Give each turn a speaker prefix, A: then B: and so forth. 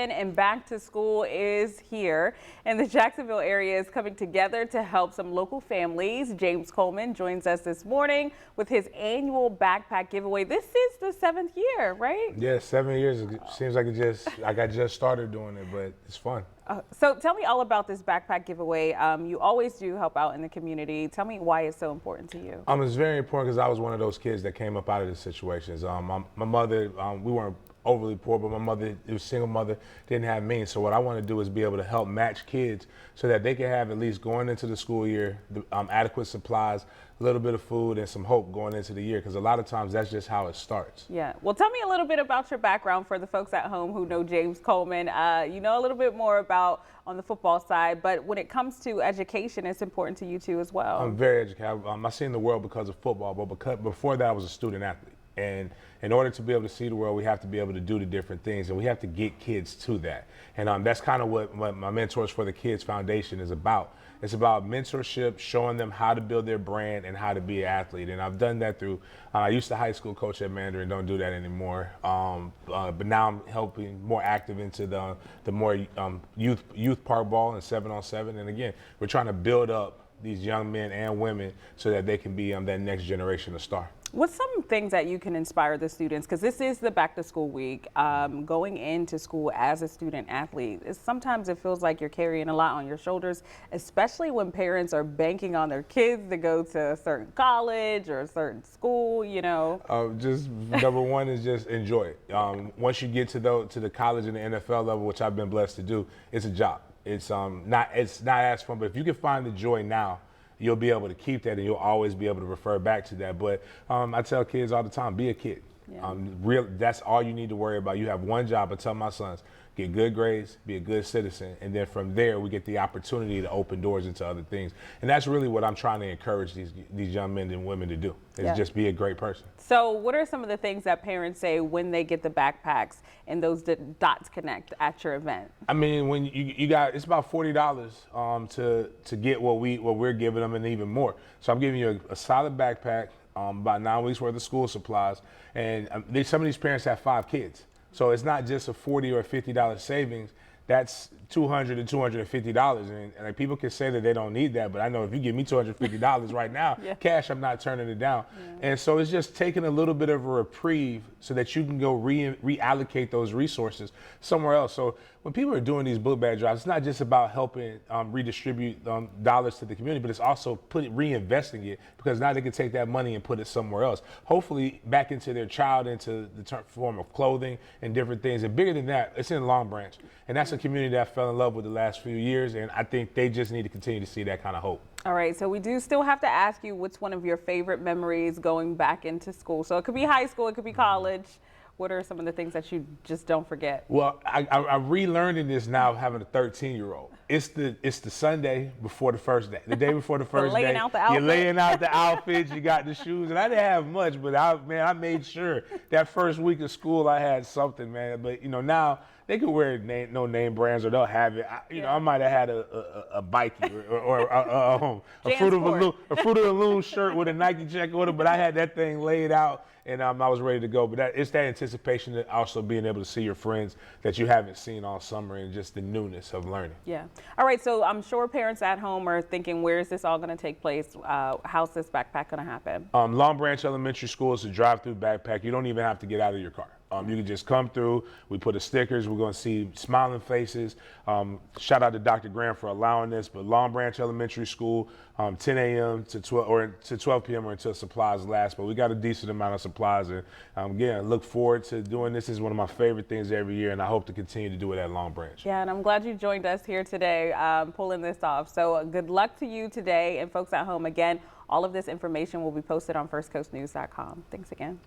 A: season and back to school is here, and the Jacksonville area is coming together to help some local families. James Coleman joins us this morning with his annual backpack giveaway. This is the 7th year, right?
B: Yeah, 7 years. It seems like I just started doing it, but it's fun.
A: So tell me all about this backpack giveaway. You always do help out in the community. Tell me why it's so important to you.
B: It's very important because I was one of those kids that came up out of the situations. My mother, we weren't overly poor, but my mother, it was a single mother, didn't have means. So what I want to do is be able to help match kids so that they can have, at least going into the school year, adequate supplies, a little bit of food, and some hope going into the year, because a lot of times that's just how it starts.
A: Yeah. Well, tell me a little bit about your background for the folks at home who know James Coleman. You know a little bit more about on the football side, but when it comes to education, it's important to you too as well.
B: I'm very educated. I seen the world because of football, but before that I was a student athlete. And in order to be able to see the world, we have to be able to do the different things, and we have to get kids to that. And that's kind of what my Mentors for the Kids Foundation is about. It's about mentorship, showing them how to build their brand and how to be an athlete. And I've done that through, I used to high school coach at Mandarin, don't do that anymore. But now I'm helping more active into the more youth park ball and 7-on-7. And again, we're trying to build up these young men and women so that they can be that next generation of star.
A: What's some things that you can inspire the students? Because this is the back to school week. Going into school as a student athlete, sometimes it feels like you're carrying a lot on your shoulders, especially when parents are banking on their kids to go to a certain college or a certain school, you know.
B: Just number one is just enjoy it. Once you get to the college and the NFL level, which I've been blessed to do, it's a job. It's not as fun, but if you can find the joy now, you'll be able to keep that, and you'll always be able to refer back to that. But I tell kids all the time, be a kid. Yeah. That's all you need to worry about. You have one job. I tell my sons, get good grades, be a good citizen, and then from there we get the opportunity to open doors into other things. And that's really what I'm trying to encourage these young men and women to do, is just be a great person. So
A: what are some of the things that parents say when they get the backpacks and those dots connect at your event?
B: I mean, when you got, it's about $40 to get what we're giving them, and even more. So I'm giving you a solid backpack, about 9 weeks worth of school supplies, and some of these parents have 5 kids. So it's not just a $40 or $50 savings. That's $200 to $250, and people can say that they don't need that, but I know if you give me $250 right now, cash, I'm not turning it down. Yeah. And so it's just taking a little bit of a reprieve so that you can go reallocate those resources somewhere else. So when people are doing these book bag drives, it's not just about helping redistribute dollars to the community, but it's also reinvesting it, because now they can take that money and put it somewhere else. Hopefully back into their child, into the form of clothing and different things. And bigger than that, it's in Long Branch. And that's a community that I fell in love with the last few years, and I think they just need to continue to see that kind of hope.
A: All right, so we do still have to ask you, what's one of your favorite memories going back into school? So it could be high school, it could be college. What are some of the things that you just don't forget?
B: Well, I'm relearning this now, having a 13-year-old. It's the Sunday before the first day, the day before the first day. You're laying out the outfits, you got the shoes, and I didn't have much, but I made sure that first week of school I had something, man. But now they could wear no name brands, or they'll have it. I might have had a Bikey or a Fruit of the Loom shirt with a Nike check on it, but I had that thing laid out, and I was ready to go. But it's that anticipation, of also being able to see your friends that you haven't seen all summer, and just the newness of learning.
A: Yeah. All right, so I'm sure parents at home are thinking, where is this all going to take place? How's this backpack going to happen?
B: Long Branch Elementary School is a drive-through backpack. You don't even have to get out of your car. You can just come through. We put the stickers. We're going to see smiling faces. Shout out to Dr. Graham for allowing this. But Long Branch Elementary School, 10 a.m. to 12 p.m. or until supplies last. But we got a decent amount of supplies, and again, look forward to doing this. Is one of my favorite things every year, and I hope to continue to do it at Long Branch.
A: Yeah, and I'm glad you joined us here today, pulling this off. So good luck to you today, and folks at home. Again, all of this information will be posted on firstcoastnews.com. Thanks again.